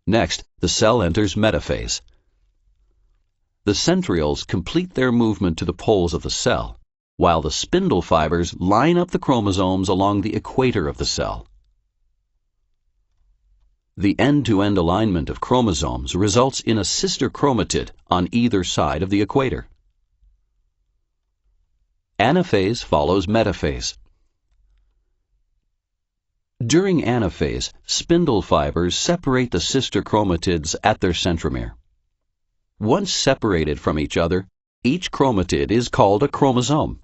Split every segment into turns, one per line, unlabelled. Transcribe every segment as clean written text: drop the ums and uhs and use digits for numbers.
Next, the cell enters metaphase. The centrioles complete their movement to the poles of the cell, while the spindle fibers line up the chromosomes along the equator of the cell. The end-to-end alignment of chromosomes results in a sister chromatid on either side of the equator. Anaphase follows metaphase. During anaphase, spindle fibers separate the sister chromatids at their centromere. Once separated from each other, each chromatid is called a chromosome.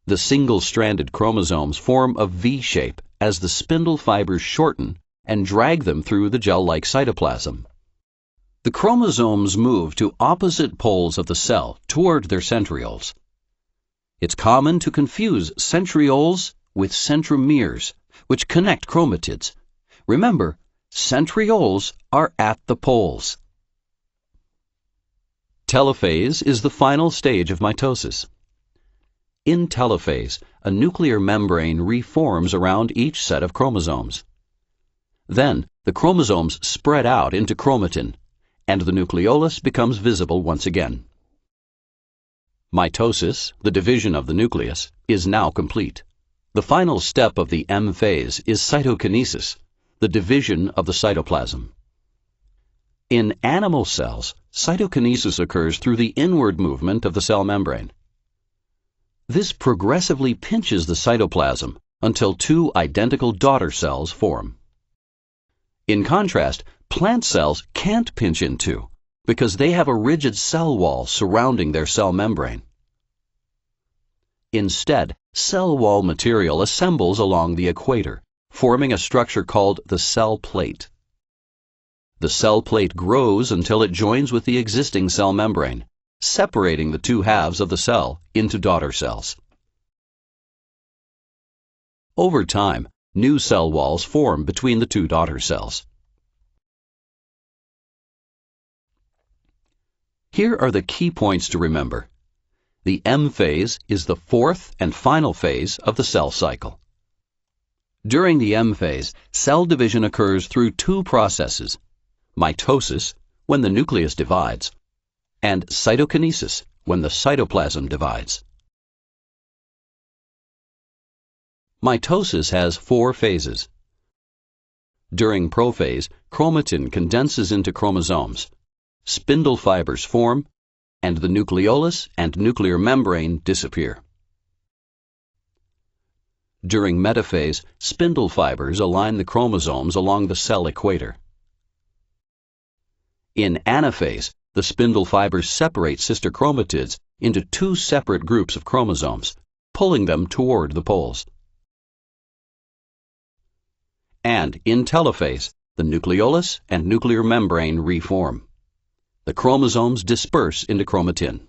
The single-stranded chromosomes form a V shape as the spindle fibers shorten and drag them through the gel-like cytoplasm. The chromosomes move to opposite poles of the cell toward their centrioles. It's common to confuse centrioles with centromeres, which connect chromatids. Remember, centrioles are at the poles. Telophase is the final stage of mitosis. In telophase, a nuclear membrane reforms around each set of chromosomes. Then, the chromosomes spread out into chromatin, and the nucleolus becomes visible once again. Mitosis, the division of the nucleus, is now complete. The final step of the M phase is cytokinesis, the division of the cytoplasm. In animal cells, cytokinesis occurs through the inward movement of the cell membrane. This progressively pinches the cytoplasm until two identical daughter cells form. In contrast, plant cells can't pinch in two because they have a rigid cell wall surrounding their cell membrane. Instead, cell wall material assembles along the equator, forming a structure called the cell plate. The cell plate grows until it joins with the existing cell membrane, separating the two halves of the cell into daughter cells. Over time, new cell walls form between the two daughter cells. Here are the key points to remember. The M phase is the fourth and final phase of the cell cycle. During the M phase, cell division occurs through two processes: mitosis, when the nucleus divides, and cytokinesis, when the cytoplasm divides. Mitosis has four phases. During prophase, chromatin condenses into chromosomes, spindle fibers form, and the nucleolus and nuclear membrane disappear. During metaphase, spindle fibers align the chromosomes along the cell equator. In anaphase, the spindle fibers separate sister chromatids into two separate groups of chromosomes, pulling them toward the poles. And in telophase, the nucleolus and nuclear membrane reform. The chromosomes disperse into chromatin.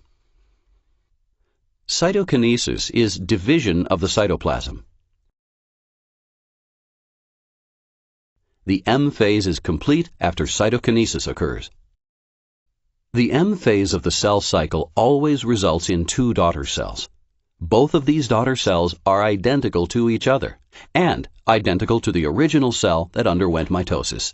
Cytokinesis is division of the cytoplasm. The M phase is complete after cytokinesis occurs. The M phase of the cell cycle always results in two daughter cells. Both of these daughter cells are identical to each other and identical to the original cell that underwent mitosis.